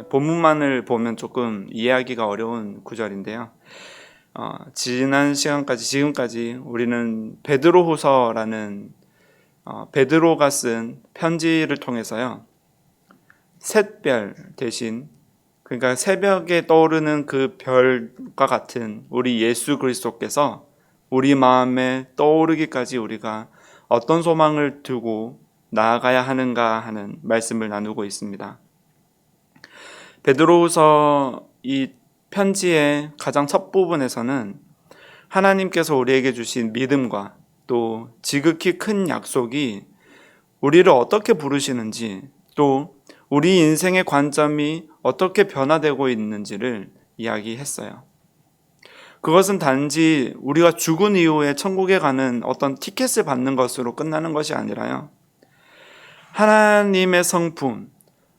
본문만을 보면 조금 이해하기가 어려운 구절인데요. 지난 시간까지 지금까지 우리는 베드로후서라는 베드로가 쓴 편지를 통해서요, 샛별 대신, 그러니까 새벽에 떠오르는 그 별과 같은 우리 예수 그리스도께서 우리 마음에 떠오르기까지 우리가 어떤 소망을 두고 나아가야 하는가 하는 말씀을 나누고 있습니다. 베드로후서 이 편지의 가장 첫 부분에서는 하나님께서 우리에게 주신 믿음과 또 지극히 큰 약속이 우리를 어떻게 부르시는지, 또 우리 인생의 관점이 어떻게 변화되고 있는지를 이야기했어요. 그것은 단지 우리가 죽은 이후에 천국에 가는 어떤 티켓을 받는 것으로 끝나는 것이 아니라요, 하나님의 성품,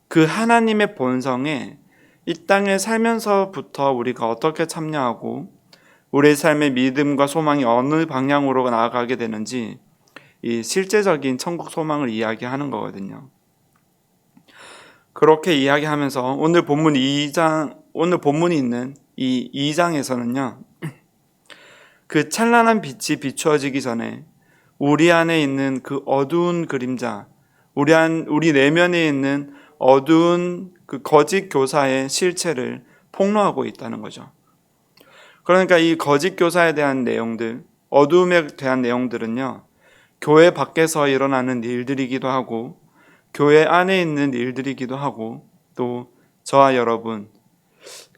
그 하나님의 본성에 이 땅에 살면서부터 우리가 어떻게 참여하고 우리의 삶의 믿음과 소망이 어느 방향으로 나아가게 되는지, 이 실제적인 천국 소망을 이야기하는 거거든요. 그렇게 이야기하면서 오늘 본문이 있는 이 2장에서는요, 그 찬란한 빛이 비추어지기 전에 우리 안에 있는 그 어두운 그림자, 우리 내면에 있는 어두운 그 거짓 교사의 실체를 폭로하고 있다는 거죠. 그러니까 이 거짓 교사에 대한 내용들, 어두움에 대한 내용들은요, 교회 밖에서 일어나는 일들이기도 하고 교회 안에 있는 일들이기도 하고, 또 저와 여러분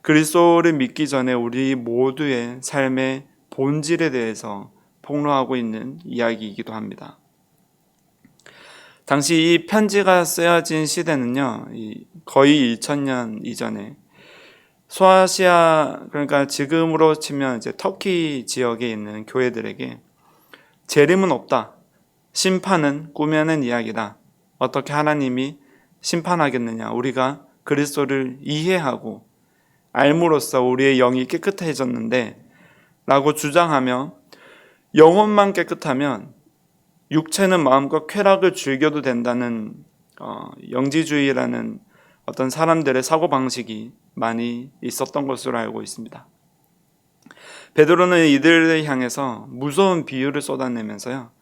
그리스도를 믿기 전에 우리 모두의 삶의 본질에 대해서 폭로하고 있는 이야기이기도 합니다. 당시 이 편지가 쓰여진 시대는요, 거의 2000년 이전에 소아시아, 그러니까 지금으로 치면 이제 터키 지역에 있는 교회들에게 재림은 없다, 심판은 꾸며낸 이야기다, 어떻게 하나님이 심판하겠느냐, 우리가 그리스도를 이해하고 알므로써 우리의 영이 깨끗해졌는데 라고 주장하며, 영혼만 깨끗하면 육체는 마음껏 쾌락을 즐겨도 된다는 영지주의라는 어떤 사람들의 사고방식이 많이 있었던 것으로 알고 있습니다. 베드로는 이들을 향해서 무서운 비유를 쏟아내면서요,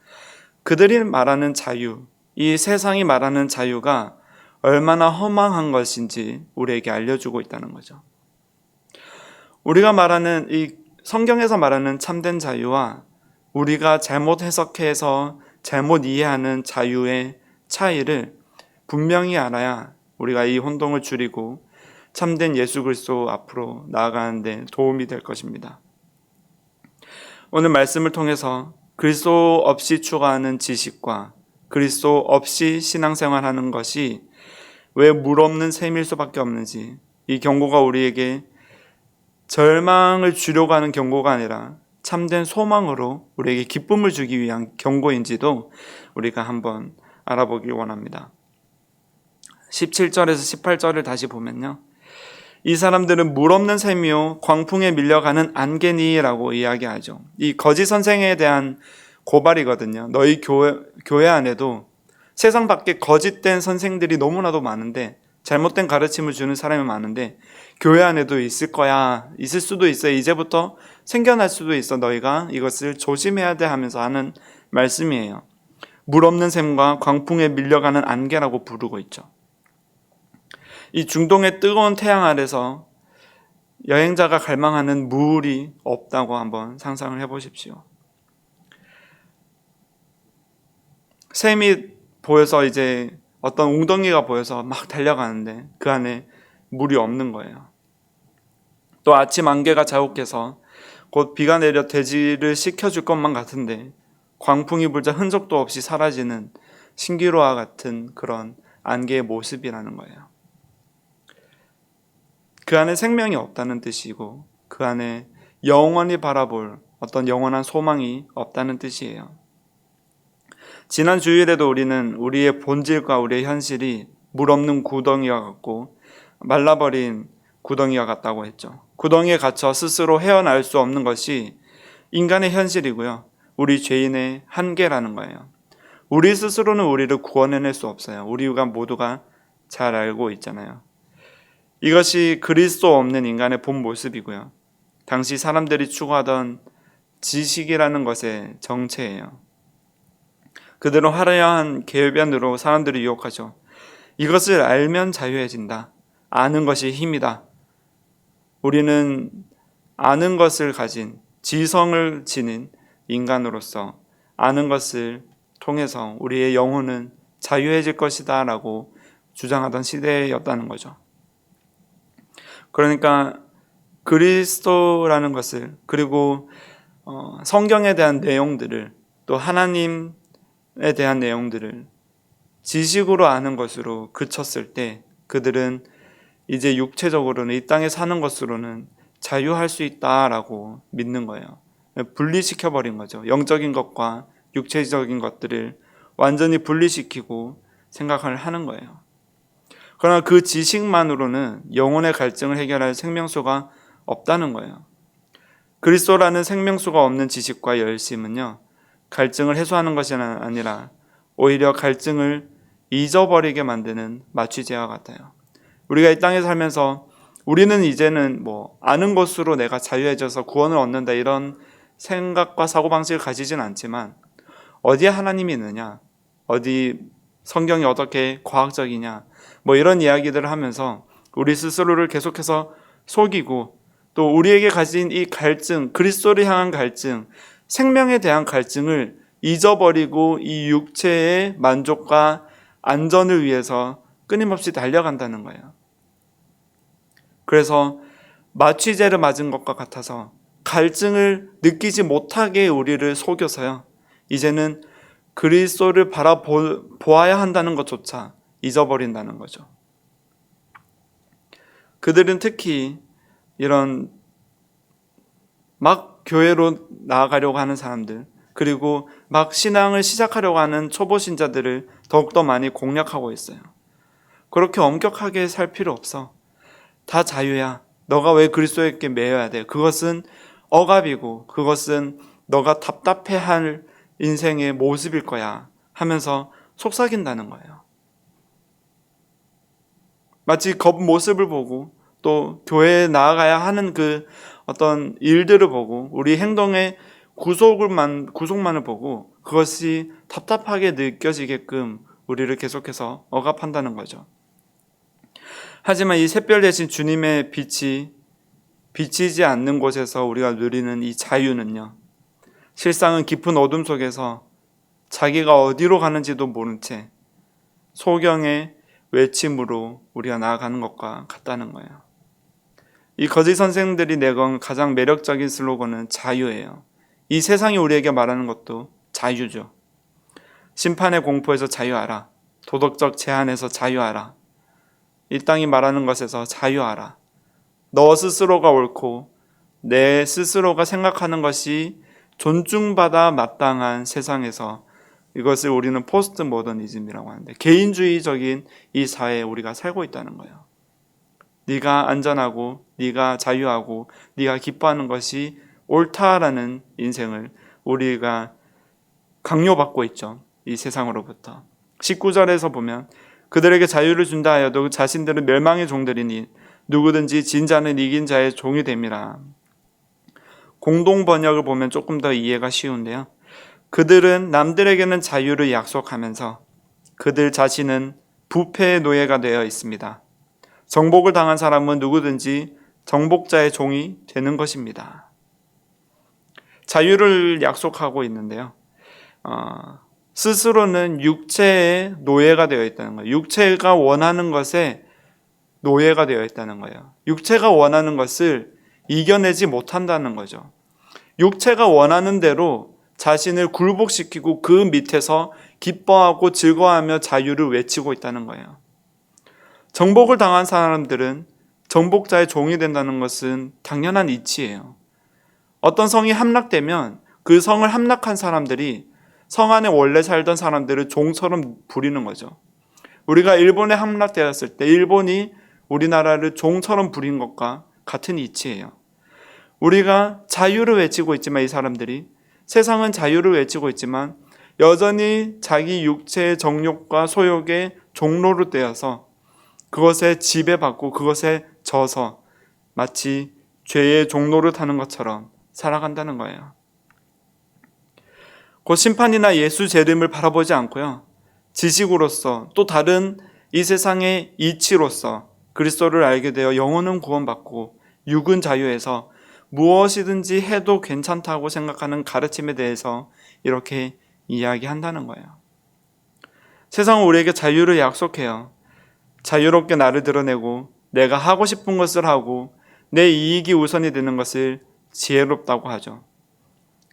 그들이 말하는 자유, 이 세상이 말하는 자유가 얼마나 허망한 것인지 우리에게 알려주고 있다는 거죠. 우리가 말하는 이 성경에서 말하는 참된 자유와 우리가 잘못 해석해서 잘못 이해하는 자유의 차이를 분명히 알아야 우리가 이 혼동을 줄이고 참된 예수 그리스도 앞으로 나아가는 데 도움이 될 것입니다. 오늘 말씀을 통해서 그리스도 없이 추구하는 지식과 그리스도 없이 신앙생활하는 것이 왜 물없는 셈일 수밖에 없는지, 이 경고가 우리에게 절망을 주려고 하는 경고가 아니라 참된 소망으로 우리에게 기쁨을 주기 위한 경고인지도 우리가 한번 알아보길 원합니다. 17절에서 18절을 다시 보면요, 이 사람들은 물없는 셈이요 광풍에 밀려가는 안개니라고 이야기하죠. 이 거짓 선생에 대한 고발이거든요. 너희 교회 안에도 세상 밖에 거짓된 선생들이 너무나도 많은데, 잘못된 가르침을 주는 사람이 많은데 교회 안에도 있을 거야, 있을 수도 있어, 이제부터 생겨날 수도 있어, 너희가 이것을 조심해야 돼 하면서 하는 말씀이에요. 물 없는 샘과 광풍에 밀려가는 안개라고 부르고 있죠. 이 중동의 뜨거운 태양 아래서 여행자가 갈망하는 물이 없다고 한번 상상을 해보십시오. 샘이 보여서, 이제 어떤 웅덩이가 보여서 막 달려가는데 그 안에 물이 없는 거예요. 또 아침 안개가 자욱해서 곧 비가 내려 대지를 식혀줄 것만 같은데 광풍이 불자 흔적도 없이 사라지는 신기루와 같은 그런 안개의 모습이라는 거예요. 그 안에 생명이 없다는 뜻이고, 그 안에 영원히 바라볼 어떤 영원한 소망이 없다는 뜻이에요. 지난 주일에도 우리는 우리의 본질과 우리의 현실이 물 없는 구덩이와 같고 말라버린 구덩이와 같다고 했죠. 구덩이에 갇혀 스스로 헤어날 수 없는 것이 인간의 현실이고요, 우리 죄인의 한계라는 거예요. 우리 스스로는 우리를 구원해낼 수 없어요. 우리가 모두가 잘 알고 있잖아요. 이것이 그리스도 없는 인간의 본 모습이고요. 당시 사람들이 추구하던 지식이라는 것의 정체예요. 그들은 화려한 궤변으로 사람들을 유혹하죠. 이것을 알면 자유해진다. 아는 것이 힘이다. 우리는 아는 것을 가진 지성을 지닌 인간으로서 아는 것을 통해서 우리의 영혼은 자유해질 것이다 라고 주장하던 시대였다는 거죠. 그러니까 그리스도라는 것을, 그리고 성경에 대한 내용들을, 또 하나님에 대한 내용들을 지식으로 아는 것으로 그쳤을 때 그들은 이제 육체적으로는 이 땅에 사는 것으로는 자유할 수 있다라고 믿는 거예요. 분리시켜버린 거죠. 영적인 것과 육체적인 것들을 완전히 분리시키고 생각을 하는 거예요. 그러나 그 지식만으로는 영혼의 갈증을 해결할 생명수가 없다는 거예요. 그리스도라는 생명수가 없는 지식과 열심은요, 갈증을 해소하는 것이 아니라 오히려 갈증을 잊어버리게 만드는 마취제와 같아요. 우리가 이 땅에 살면서 우리는 이제는 아는 것으로 내가 자유해져서 구원을 얻는다, 이런 생각과 사고방식을 가지진 않지만 어디에 하나님이 있느냐, 어디 성경이 어떻게 과학적이냐, 이런 이야기들을 하면서 우리 스스로를 계속해서 속이고, 또 우리에게 가진 이 갈증, 그리스도를 향한 갈증, 생명에 대한 갈증을 잊어버리고 이 육체의 만족과 안전을 위해서 끊임없이 달려간다는 거예요. 그래서 마취제를 맞은 것과 같아서 갈증을 느끼지 못하게 우리를 속여서요, 이제는 그리스도를 바라보아야 한다는 것조차 잊어버린다는 거죠. 그들은 특히 이런 막 교회로 나아가려고 하는 사람들, 그리고 막 신앙을 시작하려고 하는 초보 신자들을 더욱더 많이 공략하고 있어요. 그렇게 엄격하게 살 필요 없어. 다 자유야. 너가 왜 그리스도에게 매여야 돼? 그것은 억압이고 그것은 너가 답답해할 인생의 모습일 거야 하면서 속삭인다는 거예요. 마치 겉모습을 보고 또 교회에 나아가야 하는 그 어떤 일들을 보고 우리 행동의 구속만을 보고 그것이 답답하게 느껴지게끔 우리를 계속해서 억압한다는 거죠. 하지만 이 샛별 대신 주님의 빛이 비치지 않는 곳에서 우리가 누리는 이 자유는요, 실상은 깊은 어둠 속에서 자기가 어디로 가는지도 모른 채 소경의 외침으로 우리가 나아가는 것과 같다는 거예요. 이 거짓 선생들이 내건 가장 매력적인 슬로건은 자유예요. 이 세상이 우리에게 말하는 것도 자유죠. 심판의 공포에서 자유하라. 도덕적 제한에서 자유하라. 이 땅이 말하는 것에서 자유하라. 너 스스로가 옳고 내 스스로가 생각하는 것이 존중받아 마땅한 세상에서, 이것을 우리는 포스트 모더니즘이라고 하는데, 개인주의적인 이 사회에 우리가 살고 있다는 거예요. 네가 안전하고 네가 자유하고 네가 기뻐하는 것이 옳다라는 인생을 우리가 강요받고 있죠. 이 세상으로부터. 19절에서 보면 그들에게 자유를 준다 하여도 자신들은 멸망의 종들이니 누구든지 진 자는 이긴 자의 종이 됨이라. 공동 번역을 보면 조금 더 이해가 쉬운데요. 그들은 남들에게는 자유를 약속하면서 그들 자신은 부패의 노예가 되어 있습니다. 정복을 당한 사람은 누구든지 정복자의 종이 되는 것입니다. 자유를 약속하고 있는데요. 스스로는 육체의 노예가 되어 있다는 거예요. 육체가 원하는 것에 노예가 되어 있다는 거예요. 육체가 원하는 것을 이겨내지 못한다는 거죠. 육체가 원하는 대로 자신을 굴복시키고 그 밑에서 기뻐하고 즐거워하며 자유를 외치고 있다는 거예요. 정복을 당한 사람들은 정복자의 종이 된다는 것은 당연한 이치예요. 어떤 성이 함락되면 그 성을 함락한 사람들이 성 안에 원래 살던 사람들을 종처럼 부리는 거죠. 우리가 일본에 함락되었을 때 일본이 우리나라를 종처럼 부린 것과 같은 이치예요. 우리가 자유를 외치고 있지만 이 사람들이, 세상은 자유를 외치고 있지만 여전히 자기 육체의 정욕과 소욕의 종로로 되어서 그것에 지배받고 그것에 져서 마치 죄의 종로를 타는 것처럼 살아간다는 거예요. 곧 심판이나 예수 재림을 바라보지 않고요, 지식으로서 또 다른 이 세상의 이치로서 그리스도를 알게 되어 영혼은 구원받고 육은 자유해서 무엇이든지 해도 괜찮다고 생각하는 가르침에 대해서 이렇게 이야기한다는 거예요. 세상은 우리에게 자유를 약속해요. 자유롭게 나를 드러내고 내가 하고 싶은 것을 하고 내 이익이 우선이 되는 것을 지혜롭다고 하죠.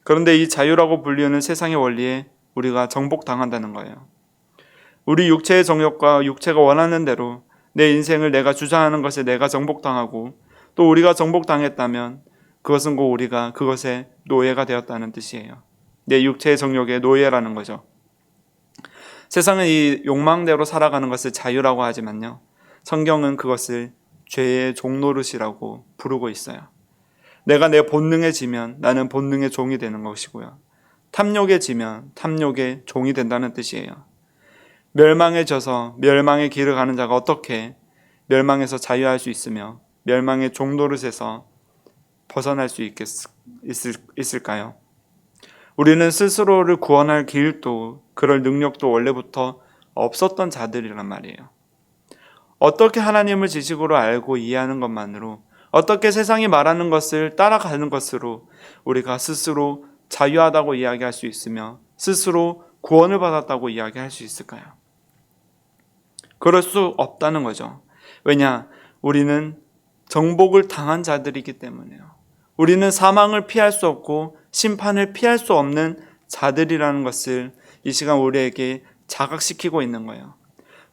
그런데 이 자유라고 불리우는 세상의 원리에 우리가 정복당한다는 거예요. 우리 육체의 정욕과 육체가 원하는 대로 내 인생을 내가 주장하는 것에 내가 정복당하고, 또 우리가 정복당했다면 그것은 곧 우리가 그것의 노예가 되었다는 뜻이에요. 내 육체의 정욕의 노예라는 거죠. 세상은 이 욕망대로 살아가는 것을 자유라고 하지만요, 성경은 그것을 죄의 종노릇이라고 부르고 있어요. 내가 내 본능에 지면 나는 본능의 종이 되는 것이고요, 탐욕에 지면 탐욕의 종이 된다는 뜻이에요. 멸망에 져서 멸망의 길을 가는 자가 어떻게 멸망에서 자유할 수 있으며 멸망의 종노릇에서 벗어날 수 있을까요? 우리는 스스로를 구원할 길도 그럴 능력도 원래부터 없었던 자들이란 말이에요. 어떻게 하나님을 지식으로 알고 이해하는 것만으로, 어떻게 세상이 말하는 것을 따라가는 것으로 우리가 스스로 자유하다고 이야기할 수 있으며 스스로 구원을 받았다고 이야기할 수 있을까요? 그럴 수 없다는 거죠. 왜냐? 우리는 정복을 당한 자들이기 때문에요. 우리는 사망을 피할 수 없고 심판을 피할 수 없는 자들이라는 것을 이 시간 우리에게 자각시키고 있는 거예요.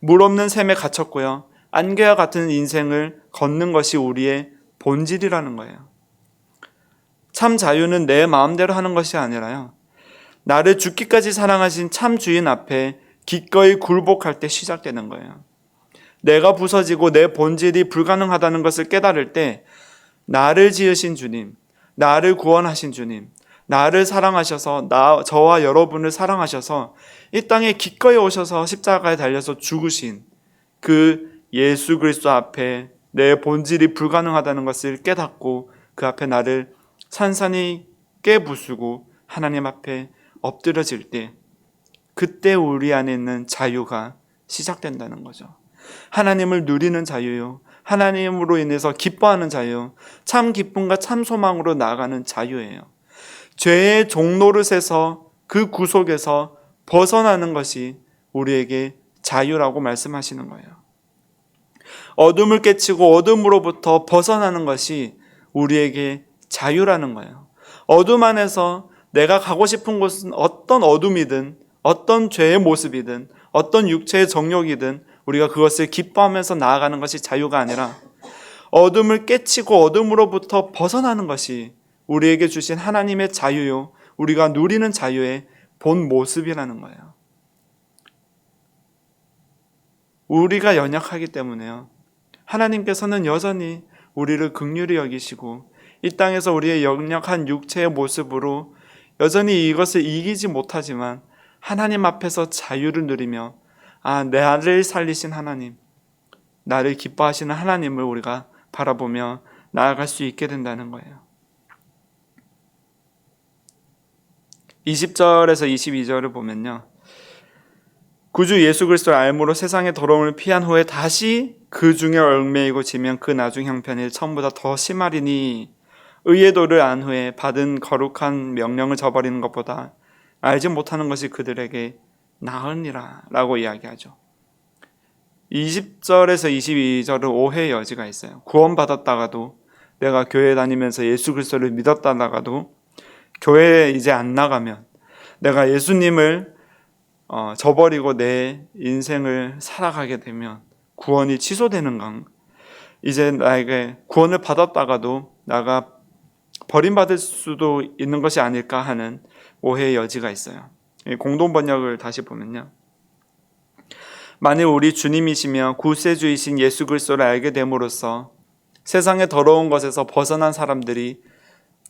물 없는 샘에 갇혔고요, 안개와 같은 인생을 걷는 것이 우리의 본질이라는 거예요. 참 자유는 내 마음대로 하는 것이 아니라요, 나를 죽기까지 사랑하신 참 주인 앞에 기꺼이 굴복할 때 시작되는 거예요. 내가 부서지고 내 본질이 불가능하다는 것을 깨달을 때 나를 지으신 주님, 나를 구원하신 주님, 나를 사랑하셔서 저와 여러분을 사랑하셔서 이 땅에 기꺼이 오셔서 십자가에 달려서 죽으신 그 예수 그리스도 앞에 내 본질이 불가능하다는 것을 깨닫고 그 앞에 나를 산산히 깨부수고 하나님 앞에 엎드려질 때, 그때 우리 안에 있는 자유가 시작된다는 거죠. 하나님을 누리는 자유요, 하나님으로 인해서 기뻐하는 자유, 참 기쁨과 참 소망으로 나아가는 자유예요. 죄의 종노릇에서 그 구속에서 벗어나는 것이 우리에게 자유라고 말씀하시는 거예요. 어둠을 깨치고 어둠으로부터 벗어나는 것이 우리에게 자유라는 거예요. 어둠 안에서 내가 가고 싶은 곳은 어떤 어둠이든 어떤 죄의 모습이든 어떤 육체의 정욕이든 우리가 그것을 기뻐하면서 나아가는 것이 자유가 아니라 어둠을 깨치고 어둠으로부터 벗어나는 것이 우리에게 주신 하나님의 자유요, 우리가 누리는 자유의 본 모습이라는 거예요. 우리가 연약하기 때문에요, 하나님께서는 여전히 우리를 긍휼히 여기시고 이 땅에서 우리의 연약한 육체의 모습으로 여전히 이것을 이기지 못하지만 하나님 앞에서 자유를 누리며, 나를 살리신 하나님, 나를 기뻐하시는 하나님을 우리가 바라보며 나아갈 수 있게 된다는 거예요. 20절에서 22절을 보면요, 구주 예수 그리스도를 알므로 세상의 더러움을 피한 후에 다시 그 중에 얽매이고 지면 그 나중 형편이 처음보다 더 심하리니 의의 도를 안 후에 받은 거룩한 명령을 저버리는 것보다 알지 못하는 것이 그들에게 나으니라 라고 이야기하죠. 20절에서 22절은 오해의 여지가 있어요. 구원받았다가도, 내가 교회 다니면서 예수 그리스도를 믿었다가도 교회에 이제 안 나가면, 내가 예수님을 저버리고 내 인생을 살아가게 되면 구원이 취소되는가? 이제 나에게 구원을 받았다가도 나가 버림받을 수도 있는 것이 아닐까 하는 오해의 여지가 있어요. 공동 번역을 다시 보면요, 만일 우리 주님이시며 구세주이신 예수 그리스도를 알게 됨으로써 세상의 더러운 것에서 벗어난 사람들이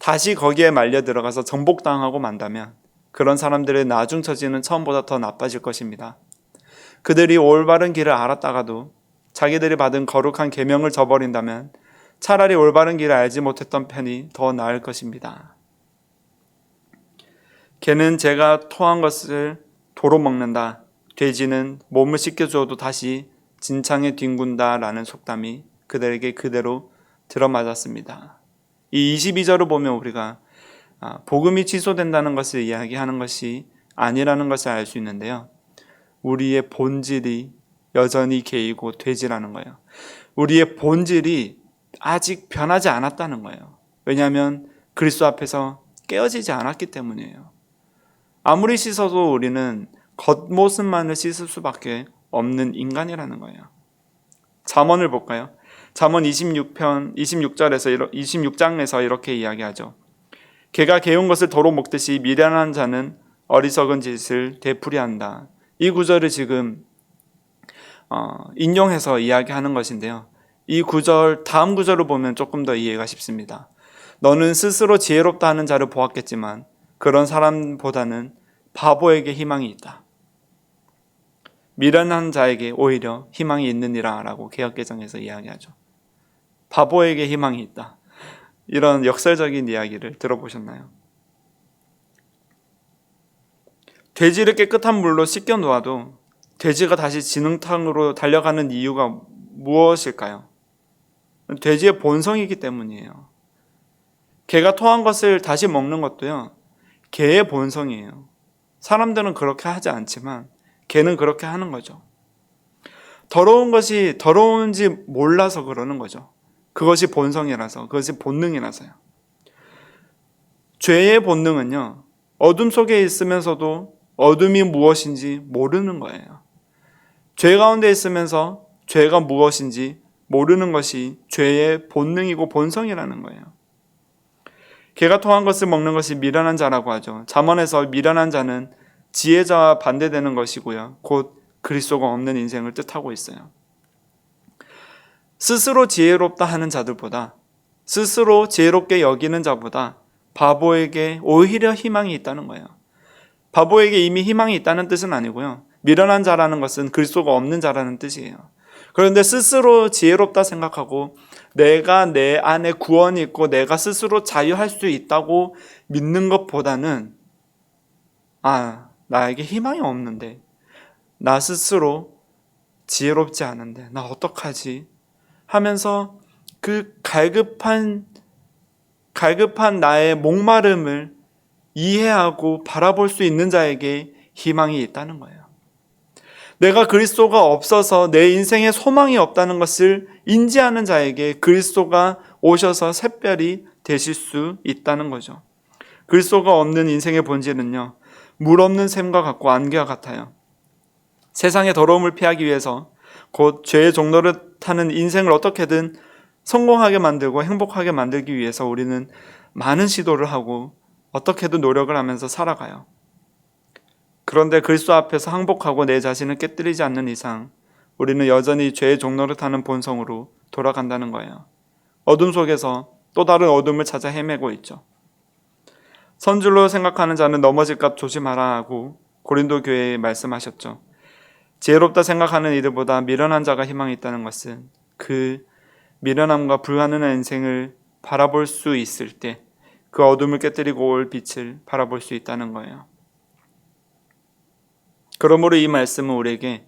다시 거기에 말려 들어가서 정복당하고 만다면 그런 사람들의 나중 처지는 처음보다 더 나빠질 것입니다. 그들이 올바른 길을 알았다가도 자기들이 받은 거룩한 계명을 저버린다면 차라리 올바른 길을 알지 못했던 편이 더 나을 것입니다. 개는 제가 토한 것을 도로 먹는다. 돼지는 몸을 씻겨주어도 다시 진창에 뒹군다 라는 속담이 그들에게 그대로 들어맞았습니다. 이 22절을 보면 우리가 복음이 취소된다는 것을 이야기하는 것이 아니라는 것을 알 수 있는데요. 우리의 본질이 여전히 개이고 돼지라는 거예요. 우리의 본질이 아직 변하지 않았다는 거예요. 왜냐하면 그리스도 앞에서 깨어지지 않았기 때문이에요. 아무리 씻어도 우리는 겉모습만을 씻을 수밖에 없는 인간이라는 거예요. 잠언을 볼까요? 잠언 26장에서 이렇게 이야기하죠. 개가 개운 것을 도로 먹듯이 미련한 자는 어리석은 짓을 되풀이한다. 이 구절을 지금 인용해서 이야기하는 것인데요. 이 구절, 다음 구절을 보면 조금 더 이해가 쉽습니다. 너는 스스로 지혜롭다 하는 자를 보았겠지만 그런 사람보다는 바보에게 희망이 있다. 미련한 자에게 오히려 희망이 있느니라 라고 개역개정에서 이야기하죠. 바보에게 희망이 있다. 이런 역설적인 이야기를 들어보셨나요? 돼지를 깨끗한 물로 씻겨 놓아도 돼지가 다시 진흙탕으로 달려가는 이유가 무엇일까요? 돼지의 본성이기 때문이에요. 개가 토한 것을 다시 먹는 것도요, 개의 본성이에요. 사람들은 그렇게 하지 않지만 개는 그렇게 하는 거죠. 더러운 것이 더러운지 몰라서 그러는 거죠. 그것이 본성이라서, 그것이 본능이라서요. 죄의 본능은요, 어둠 속에 있으면서도 어둠이 무엇인지 모르는 거예요. 죄 가운데 있으면서 죄가 무엇인지 모르는 것이 죄의 본능이고 본성이라는 거예요. 개가 토한 것을 먹는 것이 미련한 자라고 하죠. 잠언에서 미련한 자는 지혜자와 반대되는 것이고요. 곧 그리스도가 없는 인생을 뜻하고 있어요. 스스로 지혜롭다 하는 자들보다, 스스로 지혜롭게 여기는 자보다 바보에게 오히려 희망이 있다는 거예요. 바보에게 이미 희망이 있다는 뜻은 아니고요. 미련한 자라는 것은 그리스도가 없는 자라는 뜻이에요. 그런데 스스로 지혜롭다 생각하고 내가 내 안에 구원이 있고 내가 스스로 자유할 수 있다고 믿는 것보다는 나에게 희망이 없는데, 나 스스로 지혜롭지 않은데 나 어떡하지? 하면서 그 갈급한 나의 목마름을 이해하고 바라볼 수 있는 자에게 희망이 있다는 거예요. 내가 그리스도가 없어서 내 인생에 소망이 없다는 것을 인지하는 자에게 그리스도가 오셔서 샛별이 되실 수 있다는 거죠. 그리스도가 없는 인생의 본질은요, 물 없는 샘과 같고 안개와 같아요. 세상의 더러움을 피하기 위해서, 곧 죄의 종로를 타는 인생을 어떻게든 성공하게 만들고 행복하게 만들기 위해서 우리는 많은 시도를 하고 어떻게든 노력을 하면서 살아가요. 그런데 그리스도 앞에서 항복하고 내 자신을 깨뜨리지 않는 이상 우리는 여전히 죄의 종로를 타는 본성으로 돌아간다는 거예요. 어둠 속에서 또 다른 어둠을 찾아 헤매고 있죠. 선줄로 생각하는 자는 넘어질까 조심하라 하고 고린도 교회에 말씀하셨죠. 지혜롭다 생각하는 이들보다 미련한 자가 희망이 있다는 것은 그 미련함과 불가능한 인생을 바라볼 수 있을 때 그 어둠을 깨뜨리고 올 빛을 바라볼 수 있다는 거예요. 그러므로 이 말씀은 우리에게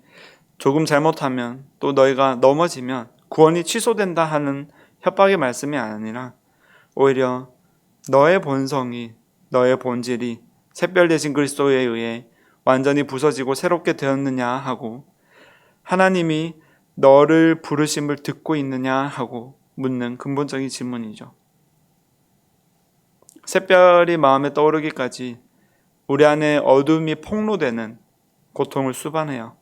조금 잘못하면 또 너희가 넘어지면 구원이 취소된다 하는 협박의 말씀이 아니라 오히려 너의 본성이, 너의 본질이 샛별 되신 그리스도에 의해 완전히 부서지고 새롭게 되었느냐 하고, 하나님이 너를 부르심을 듣고 있느냐 하고 묻는 근본적인 질문이죠. 샛별이 마음에 떠오르기까지 우리 안에 어둠이 폭로되는 고통을 수반해요.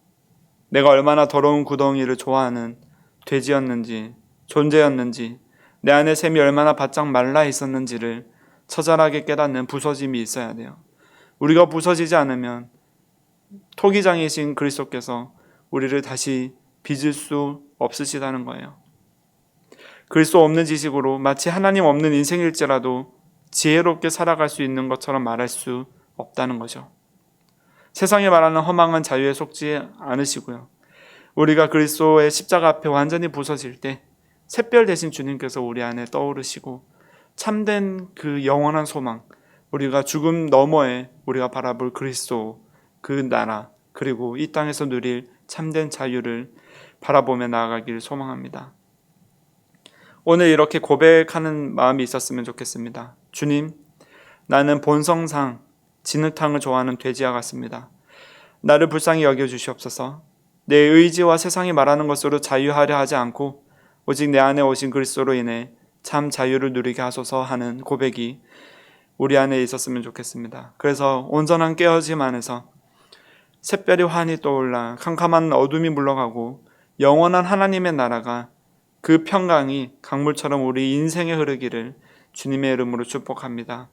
내가 얼마나 더러운 구덩이를 좋아하는 돼지였는지, 존재였는지, 내 안에 샘이 얼마나 바짝 말라 있었는지를 처절하게 깨닫는 부서짐이 있어야 돼요. 우리가 부서지지 않으면 토기장이신 그리스도께서 우리를 다시 빚을 수 없으시다는 거예요. 그리스도 없는 지식으로 마치 하나님 없는 인생일지라도 지혜롭게 살아갈 수 있는 것처럼 말할 수 없다는 거죠. 세상이 말하는 허망한 자유에 속지 않으시고요. 우리가 그리스도의 십자가 앞에 완전히 부서질 때 샛별 대신 주님께서 우리 안에 떠오르시고 참된 그 영원한 소망, 우리가 죽음 너머에 우리가 바라볼 그리스도, 그 나라, 그리고 이 땅에서 누릴 참된 자유를 바라보며 나아가길 소망합니다. 오늘 이렇게 고백하는 마음이 있었으면 좋겠습니다. 주님, 나는 본성상 진흙탕을 좋아하는 돼지와 같습니다. 나를 불쌍히 여겨주시옵소서. 내 의지와 세상이 말하는 것으로 자유하려 하지 않고 오직 내 안에 오신 그리스도로 인해 참 자유를 누리게 하소서 하는 고백이 우리 안에 있었으면 좋겠습니다. 그래서 온전한 깨어짐 안에서 샛별이 환히 떠올라 캄캄한 어둠이 물러가고 영원한 하나님의 나라가 그 평강이 강물처럼 우리 인생에 흐르기를 주님의 이름으로 축복합니다.